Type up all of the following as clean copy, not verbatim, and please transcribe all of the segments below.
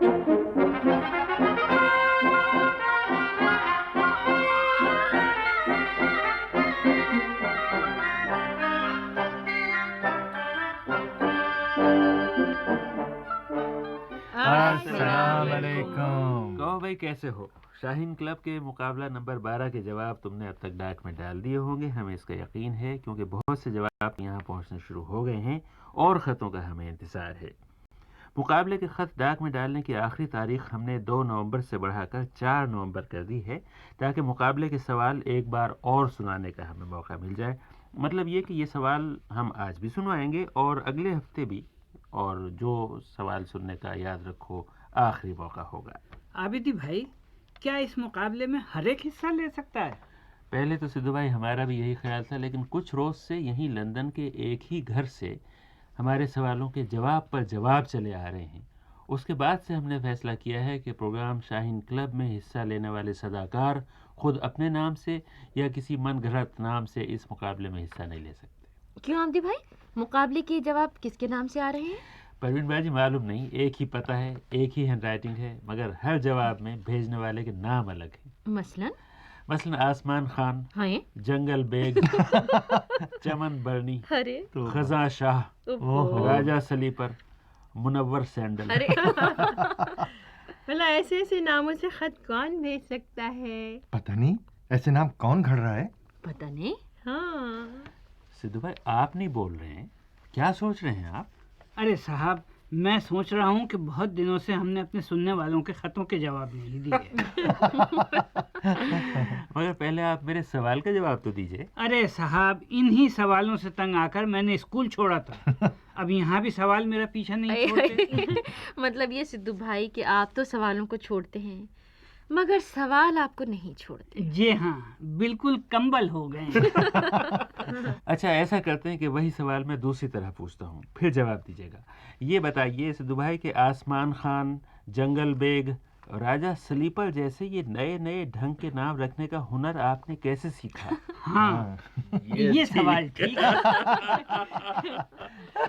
अस्सलाम वालेकुम। कहो भाई, कैसे हो? शाहीन क्लब के मुकाबला नंबर 12 के जवाब तुमने अब तक डाक में डाल दिए होंगे, हमें इसका यकीन है, क्योंकि बहुत से जवाब यहाँ पहुँचने शुरू हो गए हैं और ख़तों का हमें इंतज़ार है। मुकाबले के ख़त डाक में डालने की आखिरी तारीख हमने 2 नवंबर से बढ़ाकर 4 नवंबर कर दी है, ताकि मुकाबले के सवाल एक बार और सुनाने का हमें मौका मिल जाए। मतलब ये कि ये सवाल हम आज भी सुनवाएंगे और अगले हफ्ते भी, और जो सवाल सुनने का याद रखो आखिरी मौका होगा। आबिदी भाई, क्या इस मुकाबले में हर एक हिस्सा ले सकता है? पहले तो सिद्धू भाई हमारा भी यही ख्याल था, लेकिन कुछ रोज़ से यहीं लंदन के एक ही घर से हमारे सवालों के जवाब पर जवाब चले आ रहे हैं। उसके बाद से हमने फैसला किया है कि प्रोग्राम शाहीन क्लब में हिस्सा लेने वाले सदाकार खुद अपने नाम से या किसी मनगढ़ंत नाम से इस मुकाबले में हिस्सा नहीं ले सकते। क्यों आमदी भाई, मुकाबले के जवाब किसके नाम से आ रहे हैं? परवीन बाजी, मालूम नहीं, एक ही पता है, एक ही हैंड राइटिंग है, मगर हर जवाब में भेजने वाले के नाम अलग हैं। मसलन आसमान खान, जंगल बेग, चमन बर्नी, खजा शाह, राजा सलीपर, मुनव्वर सैंडल। भला ऐसे ऐसे नामों से खत कौन भेज सकता है? पता नहीं, ऐसे नाम कौन घड़ रहा है? पता नहीं। हाँ। सिद्धू भाई, आप नहीं बोल रहे हैं, क्या सोच रहे हैं आप? अरे साहब, मैं सोच रहा हूँ कि बहुत दिनों से हमने अपने सुनने वालों के खतों के जवाब नहीं दिए। मगर पहले आप मेरे सवाल का जवाब तो दीजिए। अरे साहब, इन्हीं सवालों से तंग आकर मैंने स्कूल छोड़ा था। अब यहाँ भी सवाल मेरा पीछा नहीं छोड़ते। मतलब ये सिद्धू भाई कि आप तो सवालों को छोड़ते हैं, मगर सवाल आपको नहीं छोड़ते। जी हाँ, बिल्कुल कंबल हो गए। अच्छा, ऐसा करते हैं कि वही सवाल मैं दूसरी तरह पूछता हूँ, फिर जवाब दीजिएगा। ये बताइए सिद्धू भाई कि आसमान खान, जंगल बेग, राजा स्लीपर जैसे ये नए नए ढंग के नाम रखने का हुनर आपने कैसे सीखा? हाँ, ये सवाल ठीक है।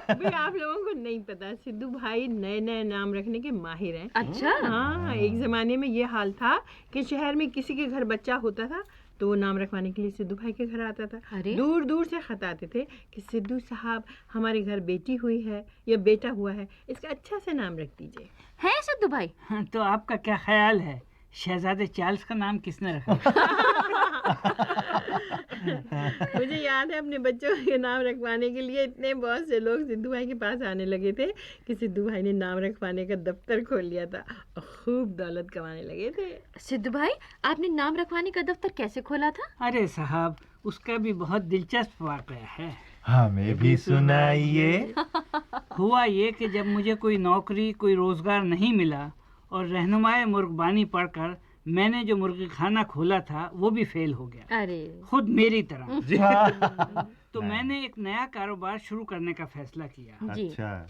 भाई, आप लोगों को नहीं पता, सिद्धू भाई नए नए नाम रखने के माहिर हैं। अच्छा। हाँ, एक जमाने में ये हाल था कि शहर में किसी के घर बच्चा होता था तो वो नाम रखवाने के लिए सिद्धू भाई के घर आता था। दूर दूर से खत आते थे कि सिद्धू साहब, हमारे घर बेटी हुई है या बेटा हुआ है, इसका अच्छा से नाम रख दीजिए। है सिद्धू भाई? हाँ, तो आपका क्या ख्याल है, शहजादे चार्ल्स का नाम किसने रखा? मुझे याद है, अपने बच्चों के नाम रखवाने के लिए इतने बहुत से लोग सिद्धू भाई के पास आने लगे थे कि सिद्धू भाई ने नाम रखवाने का दफ्तर खोल लिया था और खूब दौलत कमाने लगे थे। सिद्धू भाई, आपने नाम रखवाने का दफ्तर कैसे खोला था? अरे साहब, उसका भी बहुत दिलचस्प वाक़या है। हमें भी सुनाइए। हुआ ये कि जब मुझे कोई नौकरी, कोई रोजगार नहीं मिला और रहनुमाए मुर्गबानी पढ़कर मैंने जो मुर्गी खाना खोला था वो भी फेल हो गया। अरे, खुद मेरी तरह। तो मैंने एक नया कारोबार शुरू करने का फैसला किया। अच्छा।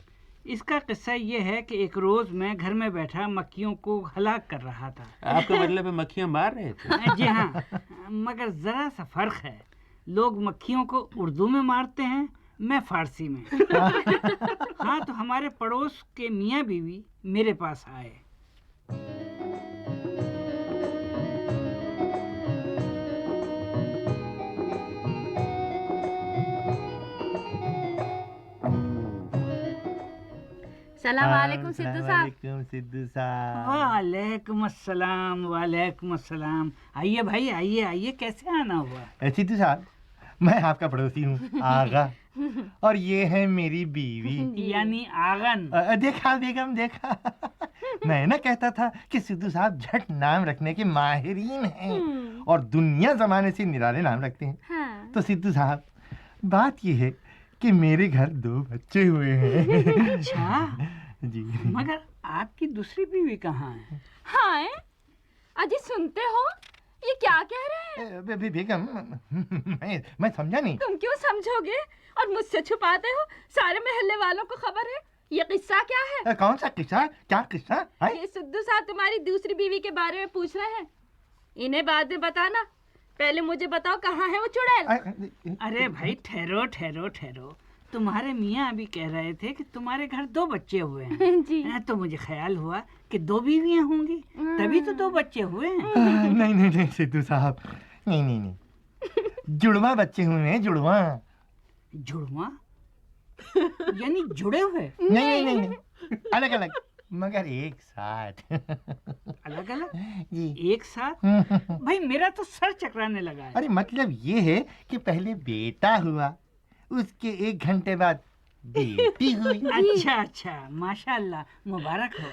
इसका किस्सा ये है कि एक रोज मैं घर में बैठा मक्खियों को हलाक कर रहा था। आपका मतलब है मक्खियाँ मार रहे थे? जी हाँ, मगर जरा सा फर्क है, लोग मक्खियों को उर्दू में मारते हैं, मैं फारसी में। हाँ, तो हमारे पड़ोस के मियाँ बीवी मेरे पास आए। सलाम वालेकुम सिद्धू साहब। सिद्धू साहब। वालेकुम अस्सलाम, वालेकुम अस्सलाम। आइए भाई, आइए आइए, कैसे आना हुआ? सिद्धू साहब, मैं आपका पड़ोसी हूँ, आगा, और ये है मेरी बीवी यानी आगन। देखा बेगम, देखा। मैं ना कहता था कि सिद्धू साहब झट नाम रखने के माहिरीन हैं और दुनिया जमाने से निराले नाम रखते हैं। हाँ। तो सिद्धू साहब, बात ये है कि मेरे घर 2 बच्चे हुए हैं। अच्छा जी। मगर आपकी दूसरी बीवी कहाँ है? हाँ, अजी सुनते हो, ये क्या कह रहे हैं? बेगम, मैं समझा नहीं। तुम क्यों समझोगे और मुझसे छुपाते हो? सारे मोहल्ले वालों को खबर है। ये किस्सा क्या है? कौन सा किस्सा? क्या किस्सा? ये सिद्धू साहब तुम्हारी दूसरी बीवी के बारे में पूछ रहे हैं। इन्हें बाद में बताना, पहले मुझे बताओ कहाँ है वो चुड़ैल? अरे भाई, ठहरो ठहरो ठहरो। तुम्हारे मियाँ अभी कह रहे थे कि तुम्हारे घर 2 बच्चे हुए हैं। जी। तो मुझे ख्याल हुआ कि 2 बीवियां होंगी, तभी तो 2 बच्चे हुए हैं। नहीं नहीं नहीं सिद्धू साहब, नहीं नहीं नहीं, जुड़वा बच्चे हुए हैं, जुड़वा। जुड़वा यानी जुड़े हुए? नहीं नहीं नहीं नहीं, अलग अलग मगर एक साथ। अलग अलग जी। एक साथ? भाई मेरा तो सर चकराने लगा है। अरे मतलब ये है कि पहले बेटा हुआ, उसके 1 घंटे बाद बेटी हुई। अच्छा अच्छा, माशाल्लाह, मुबारक हो।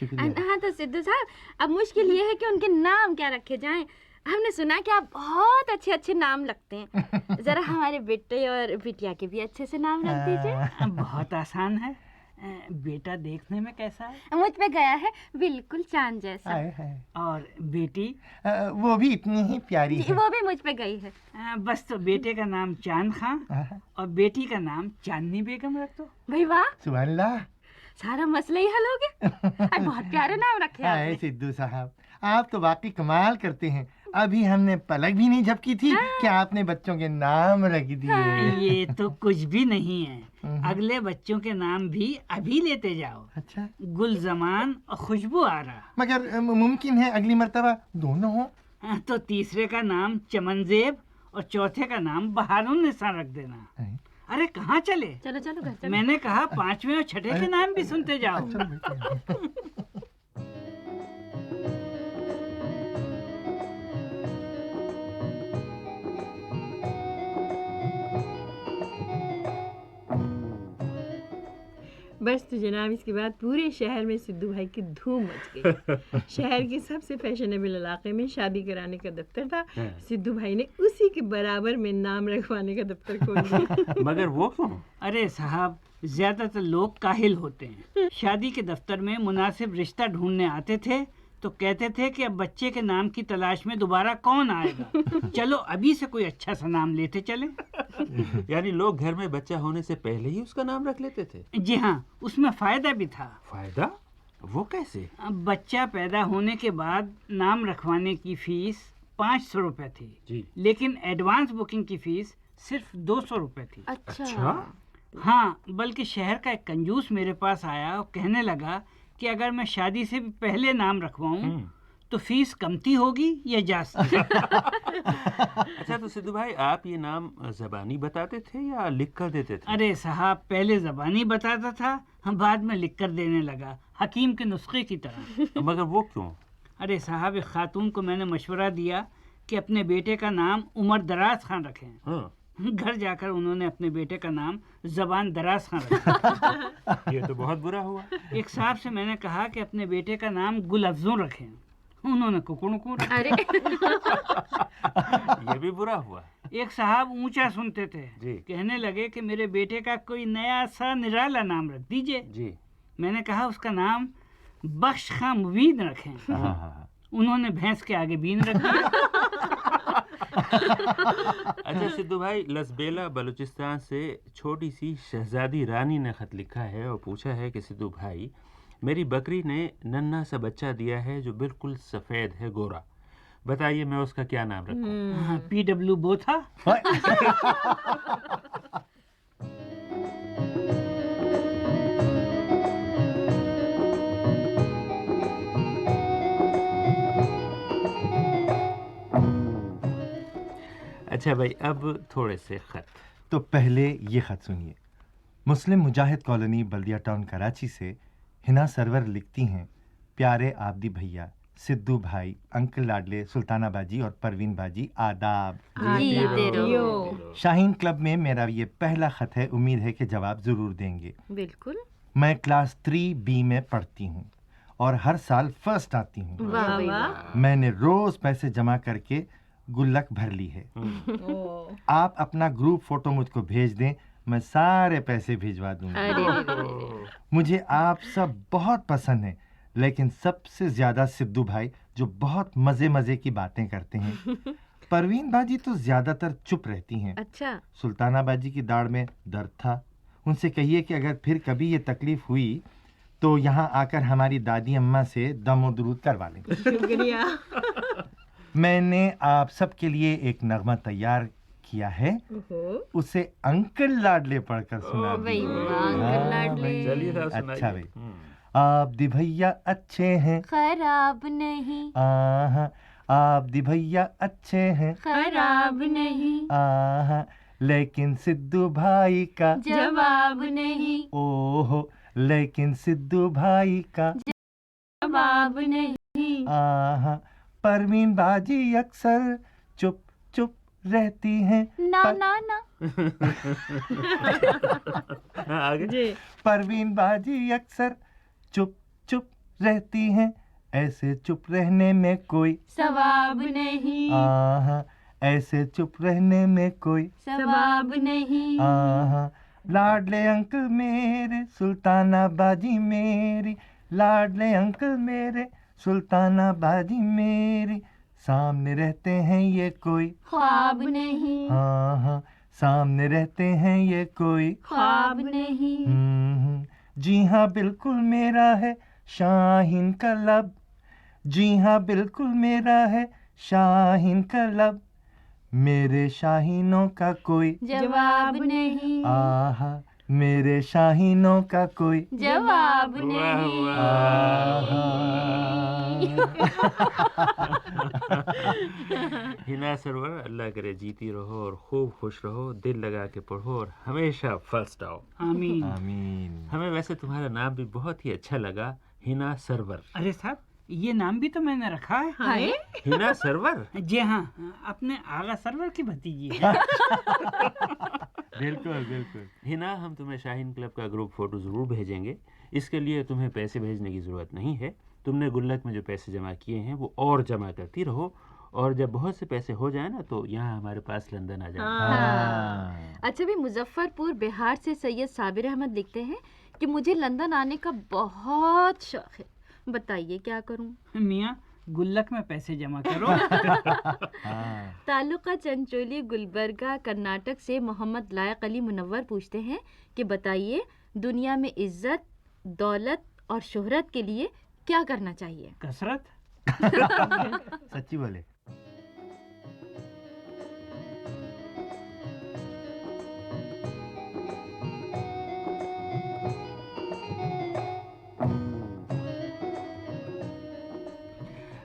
शुक्रिया। हाँ तो सिद्धू साहब, अब मुश्किल ये है कि उनके नाम क्या रखे जाएं। हमने सुना कि आप बहुत अच्छे अच्छे नाम रखते हैं। जरा हमारे बेटे और बिटिया के भी अच्छे से नाम रख दीजिए। बहुत आसान है। बेटा देखने में कैसा है? मुझ पे गया है, बिल्कुल चांद जैसा। हाय हाय। और बेटी? वो भी इतनी ही प्यारी जी, है। वो भी मुझ पे गई है। बस तो बेटे का नाम चांद खां और बेटी का नाम चांदनी बेगम रख दो। भाई वाह, सुभान अल्लाह। सारा मसला ही हल हो गया। अरे बहुत प्यारे नाम रखे हाय आपने। सिद्धू साहब, आप तो वाकई कमाल करते हैं। अभी हमने पलक भी नहीं झपकी थी कि आपने बच्चों के नाम रख दिए। ये तो कुछ भी नहीं है। अगले बच्चों के नाम भी अभी लेते जाओ। अच्छा, गुलजमान और खुशबू आरा। मगर मुमकिन है अगली मर्तबा दोनों हो। तो तीसरे का नाम चमनजेब और चौथे का नाम बहारुन्निसा रख देना। अरे कहाँ चले? चलो चलो घर चलो। मैंने कहा 5वें और 6ठे के नाम भी सुनते जाओ। बस तो जनाब, इसके बाद पूरे शहर में सिद्धू भाई की धूम मच गई। शहर के सबसे फैशनेबल इलाके में शादी कराने का दफ्तर था। सिद्धू भाई ने उसी के बराबर में नाम रखवाने का दफ्तर खोल दिया। मगर वो क्यों? अरे साहब, ज्यादातर लोग काहिल होते हैं। शादी के दफ्तर में मुनासिब रिश्ता ढूंढने आते थे तो कहते थे कि अब बच्चे के नाम की तलाश में दोबारा कौन आएगा, चलो अभी से कोई अच्छा सा नाम लेते चले। यानी लोग घर में बच्चा होने से पहले ही उसका नाम रख लेते थे? जी हाँ, उसमें फायदा भी था। फायदा? वो कैसे? अब बच्चा पैदा होने के बाद नाम रखवाने की फीस 500 रुपए थी जी। लेकिन एडवांस बुकिंग की फीस सिर्फ 200 रुपए थी। अच्छा। हाँ, बल्कि शहर का एक कंजूस मेरे पास आया और कहने लगा कि अगर मैं शादी से भी पहले नाम रखवाऊं तो फीस कमती होगी या जास्ती। अच्छा तो सिद्धू भाई, आप ये नाम ज़बानी बताते थे या लिख कर देते थे? अरे साहब, पहले ज़बानी बताता था, हम बाद में लिख कर देने लगा, हकीम के नुस्खे की तरह। मगर वो क्यों? अरे साहब, एक खातून को मैंने मशवरा दिया कि अपने बेटे का नाम उमर दराज खान रखें। हाँ। घर जाकर उन्होंने अपने बेटे का नाम जबान दराज खान रखा। ये तो बहुत बुरा हुआ। एक साहब से मैंने कहा कि अपने बेटे का नाम गुल अफजून रखें, उन्होंने कुकुड़ रखा। अरे ये भी बुरा हुआ। एक साहब ऊंचा सुनते थे, जी। कहने लगे कि मेरे बेटे का कोई नया सा निराला नाम रख दीजिए। जी। मैंने कहा उसका नाम बख्श खां मुबीन रखें। हाँ। उन्होंने भैंस के आगे बीन रख दिया। अच्छा सिद्धू भाई, लसबेला बलूचिस्तान से छोटी सी शहजादी रानी ने खत लिखा है और पूछा है कि सिद्धू भाई, मेरी बकरी ने नन्हा सा बच्चा दिया है जो बिल्कुल सफ़ेद है, गोरा। बताइए मैं उसका क्या नाम रखूं? PW Botha. अच्छा भाई, अब थोड़े से खत। तो पहले ये खत सुनिए। मुस्लिम मुजाहिद कॉलोनी बल्दिया टाउन कराची से हिना सरवर लिखती हैं, प्यारे आबदी भैया, सिद्धू भाई, अंकल लाडले, सुल्ताना बाजी और परवीन बाजी, आदाब। शाहीन क्लब में मेरा ये पहला खत है, उम्मीद है कि जवाब ज़रूर देंगे। बिल्कुल। मैं क्लास 3B में पढ़ती हूँ और हर साल फर्स्ट आती हूँ। वाह वाह। मैंने रोज़ पैसे जमा करके गुल्लक भर ली है। आप अपना ग्रुप फोटो मुझको भेज दें, मैं सारे पैसे भिजवा दूंगा। अरे मुझे आप सब बहुत पसंद हैं, लेकिन सबसे ज़्यादा सिद्धू भाई, जो बहुत मज़े मज़े की बातें करते हैं। परवीन बाजी तो ज़्यादातर चुप रहती हैं। अच्छा। सुल्ताना बाजी की दाढ़ में दर्द था, उनसे कहिए कि अगर फिर कभी ये तकलीफ़ हुई तो यहाँ आकर हमारी दादी अम्मा से दमो दुरूद करवा लें। शुक्रिया। मैंने आप सबके लिए एक नगमा तैयार किया है, उसे अंकल लाडले पढ़कर सुना वही दीजिए। वाह, अंकल लाडले। चलिए साहब, सुनाइए। अच्छा भाई। आप दी भैया अच्छे हैं, खराब नहीं, आहा, आप दी भैया अच्छे हैं, खराब नहीं, आहा, लेकिन सिद्धू भाई का, जवाब नहीं, ओहो, लेकिन सिद्धू भाई का, जवाब नहीं, आहा, परवीन बाजी अक्सर चुप चुप रहती हैं, ना पर- ना ना, हाँ, आगे। जी परवीन बाजी अक्सर चुप चुप रहती हैं, ऐसे चुप रहने में कोई, सवाब नहीं, आहा, ऐसे चुप रहने में कोई, सवाब नहीं, आहा, लाडले अंकल मेरे सुल्ताना बाजी मेरी, लाडले अंकल मेरे सुल्ताना बाजी मेरी, सामने रहते हैं ये कोई, ख्वाब नहीं, हाँ हाँ, सामने रहते हैं ये कोई, ख्वाब नहीं, जी हाँ बिल्कुल मेरा है शाहीन का लब, जी हाँ बिल्कुल मेरा है शाहीन का लब, मेरे शाहीनों का कोई, जवाब नहीं, आहा, मेरे शाहीनों का कोई, जवाब वाह, नहीं, हिना सरवर, अल्लाह करे जीती रहो और खूब खुश रहो, दिल लगा के पढ़ो और हमेशा फर्स्ट आओ। आमीन। आमीन। हमें वैसे तुम्हारा नाम भी बहुत ही अच्छा लगा, हिना सरवर। अरे साहब, ये नाम भी तो मैंने रखा है। हाय हिना सरवर? जी हाँ, अपने आगा सरवर की भतीजी है। बिल्कुल बिल्कुल। हिना, हम तुम्हें शाहीन क्लब का ग्रुप फोटो ज़रूर भेजेंगे। इसके लिए तुम्हें पैसे भेजने की ज़रूरत नहीं है। तुमने गुल्लक में जो पैसे जमा किए हैं वो और जमा करती रहो, और जब बहुत से पैसे हो जाए ना तो यहाँ हमारे पास लंदन आ जाना। हाँ। अच्छा भी, मुजफ्फरपुर बिहार से सैयद साबिर अहमद लिखते हैं कि मुझे लंदन आने का बहुत शौक है, बताइए क्या करूं? मियाँ, गुल्लक में पैसे जमा करो। हाँ। तालुका चंचोली गुलबर्गा कर्नाटक से मोहम्मद लायक अली मुनव्वर पूछते हैं कि बताइए दुनिया में इज्जत, दौलत और शोहरत के लिए क्या करना चाहिए? कसरत। सच्ची बोले।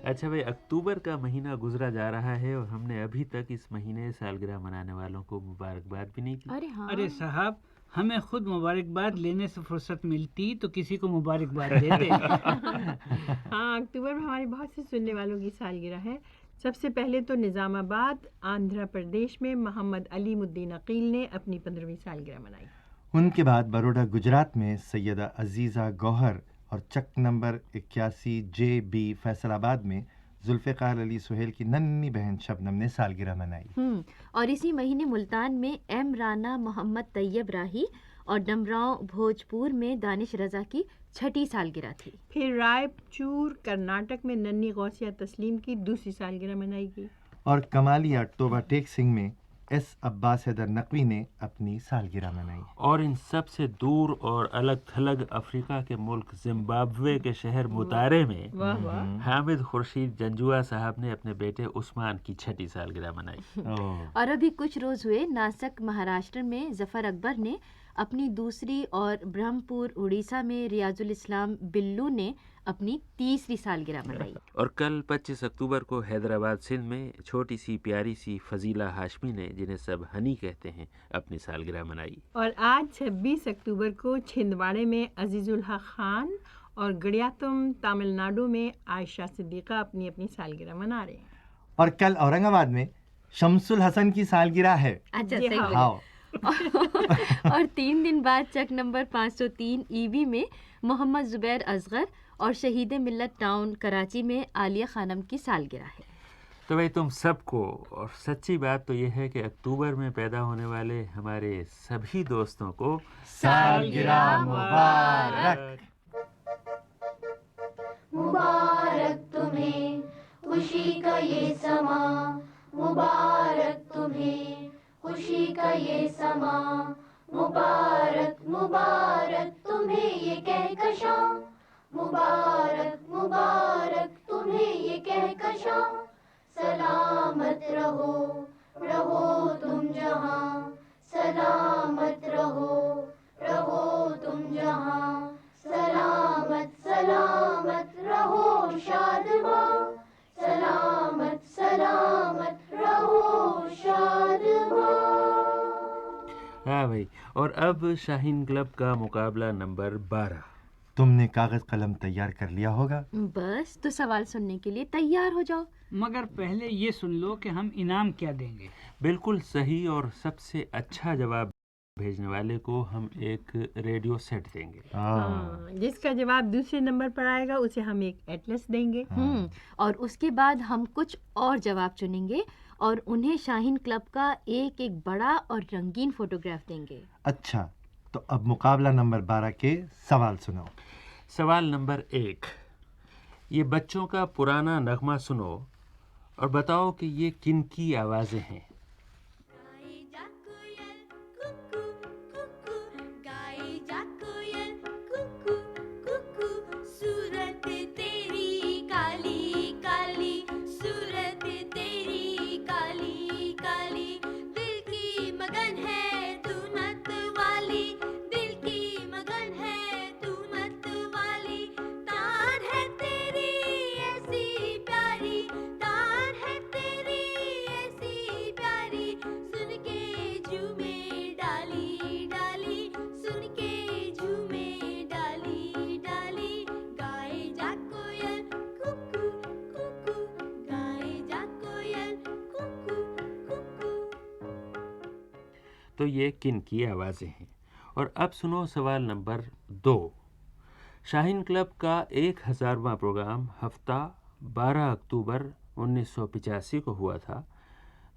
अच्छा भाई, अक्टूबर का महीना गुजरा जा रहा है और हमने अभी तक इस महीने सालगिरह मनाने वालों को मुबारकबाद भी नहीं दी। अरे हाँ, अरे साहब, हमें खुद मुबारकबाद लेने से फुर्सत मिलती तो किसी को मुबारकबाद देते। हाँ, अक्टूबर में हमारे बहुत से सुनने वालों की सालगिरह है। सबसे पहले तो निज़ामाबाद आंध्र प्रदेश में मोहम्मद अलीमुद्दीन अकील ने अपनी 15वीं सालगिरह मनाई। उनके बाद बड़ौदा गुजरात में सैयदा अजीज़ा गौहर और चक नंबर 81 JB फैसलाबाद में जुल्फ़िकार अली सुहेल की नन्ही बहन शबनम ने सालगिरह मनाई। और इसी महीने मुल्तान में एम राना मोहम्मद तैयब राही और डमराव भोजपुर में दानिश रजा की 6ठी सालगिरह थी। फिर रायचूर कर्नाटक में नन्ही गौसिया तस्लीम की 2री सालगिरह मनाई गई। और कमालिया टोबा टेक सिंह में एस अब्बास हैदर नकवी ने अपनी सालगिरह मनाई। और इन सब से दूर और अलग थलग अफ्रीका के मुल्क जिम्बाब्वे के शहर मुतारे में वाह वाह। हामिद खुर्शीद जंजुआ साहब ने अपने बेटे उस्मान की 6ठी सालगिरह मनाई। ओह। और अभी कुछ रोज हुए नासिक महाराष्ट्र में जफर अकबर ने अपनी 2री और ब्रह्मपुर उड़ीसा में रियाजुल इस्लाम बिल्लू ने अपनी 3री सालगिरह मनाई। और कल 25 अक्टूबर को हैदराबाद सिंध में छोटी सी प्यारी सी फजीला हाशमी ने, जिन्हें सब हनी कहते हैं, अपनी सालगिरह मनाई। और आज 26 अक्टूबर को छिंदवाड़े में अजीजुल हक खान और गड़ियातुम तमिलनाडु में आयशा सिद्दीका अपनी अपनी सालगिरह मना रहे हैं। और कल औरंगाबाद में शमसुल हसन की सालगिरह है। अच्छा, जी सही हाँ। बोले। हाँ। और 3 दिन बाद चक नंबर 503 ईवी में मोहम्मद जुबैर असगर और शहीद मिल्लत टाउन कराची में आलिया खानम की सालगिरह है। तो भाई तुम सबको, और सच्ची बात तो ये है कि अक्टूबर में पैदा होने वाले हमारे सभी दोस्तों को सालगिरह मुबारक। मुबारक तुम्हें खुशी का ये समा, मुबारक तुम्हें खुशी का ये समा, मुबारक मुबारक तुम्हें ये कहकशां, मुबारक मुबारक तुम्हें ये कहकशां, सलामत रहो रहो तुम जहां, सलामत रहो तुम जहां, सलामत भाई। और अब शाहीन क्लब का मुकाबला नंबर 12। तुमने कागज कलम तैयार कर लिया होगा। बस तो सवाल सुनने के लिए तैयार हो जाओ। मगर पहले ये सुन लो कि हम इनाम क्या देंगे। बिल्कुल सही और सबसे अच्छा जवाब भेजने वाले को हम एक रेडियो सेट देंगे। हाँ, जिसका जवाब दूसरे नंबर पर आएगा उसे हम एक एटलस देंगे। और उसके बाद हम कुछ और जवाब चुनेंगे और उन्हें शाहीन क्लब का एक एक बड़ा और रंगीन फोटोग्राफ देंगे। अच्छा, तो अब मुकाबला नंबर 12 के सवाल सुनाओ। सवाल नंबर 1। ये बच्चों का पुराना नगमा सुनो और बताओ कि ये किन की आवाज़ें हैं। गाई जा कोयल कुकू कुकू, गाई जा कोयल कुकू कुकू, सूरत तेरी काली काली, सूरत तेरी काली काली, दिल की मगन है तू मत वाली, दिल की मगन है तू मत वाली, तान है तेरी ऐसी प्यारी, तान है तेरी ऐसी प्यारी, सुन के झूमे डाली डाली, सुन के झूमे डाली डाली, गाए जा कोयल कुकू कुकू, गाए जा कोयल कुकू कुकू। तो ये किन की आवाज़ें हैं। और अब सुनो सवाल नंबर 2। शाहीन क्लब का 1000वां प्रोग्राम हफ्ता 12 अक्टूबर 1985 को हुआ था।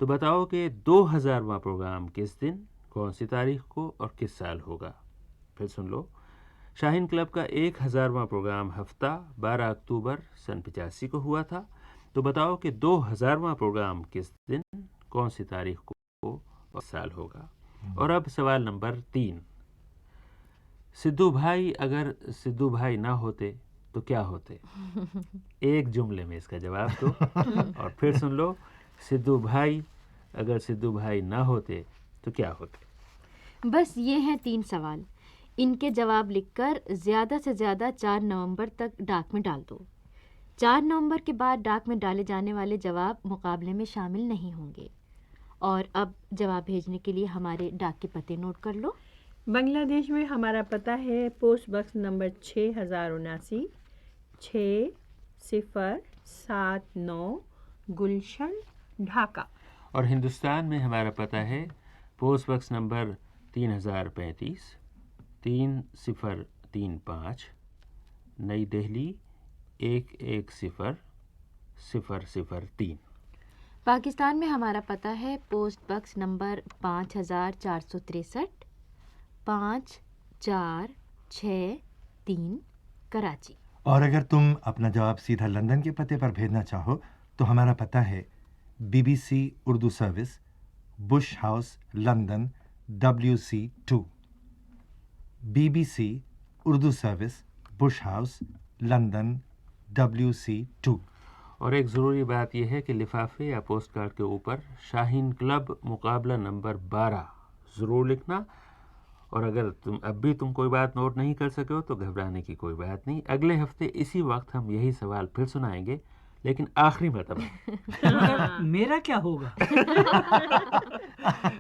तो बताओ कि 2000वां प्रोग्राम किस दिन, कौन सी तारीख को और किस साल होगा। फिर सुन लो। शाहीन क्लब का 1000वां प्रोग्राम हफ्ता 12 अक्टूबर सन 85 को हुआ था। तो बताओ कि 2000वां प्रोग्राम किस दिन, कौन सी तारीख को और साल होगा। और अब सवाल नंबर 3। सिद्धू भाई अगर सिद्धू भाई ना होते तो क्या होते। एक जुमले में इसका जवाब दो। और फिर सुन लो। सिद्धू भाई अगर सिद्धू भाई ना होते तो क्या होते। बस ये हैं 3 सवाल। इनके जवाब लिखकर ज़्यादा से ज़्यादा 4 नवंबर तक डाक में डाल दो। 4 नवंबर के बाद डाक में डाले जाने वाले जवाब मुकाबले में शामिल नहीं होंगे। और अब जवाब भेजने के लिए हमारे डाक के पते नोट कर लो। बांग्लादेश में हमारा पता है पोस्ट बॉक्स नंबर 6079, 6079, गुलशन, ढाका। और हिंदुस्तान में हमारा पता है पोस्ट बॉक्स नंबर 3035, 3035, नई दिल्ली 110003। पाकिस्तान में हमारा पता है पोस्ट बॉक्स नंबर 5463, 5463, कराची। और अगर तुम अपना जवाब सीधा लंदन के पते पर भेजना चाहो तो हमारा पता है BBC Urdu service, Bush house, London, WC2। BBC Urdu service, Bush house, London, WC2। और एक ज़रूरी बात यह है कि लिफाफे या पोस्ट कार्ड के ऊपर शाहीन क्लब मुकाबला नंबर 12 ज़रूर लिखना। और अगर तुम कोई बात नोट नहीं कर सके हो तो घबराने की कोई बात नहीं। अगले हफ्ते इसी वक्त हम यही सवाल फिर सुनाएंगे, लेकिन आखिरी मरतबा। मेरा क्या होगा?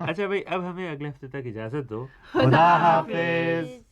अच्छा भाई, अब हमें अगले हफ्ते तक इजाज़त दो। खुदा हाफिज।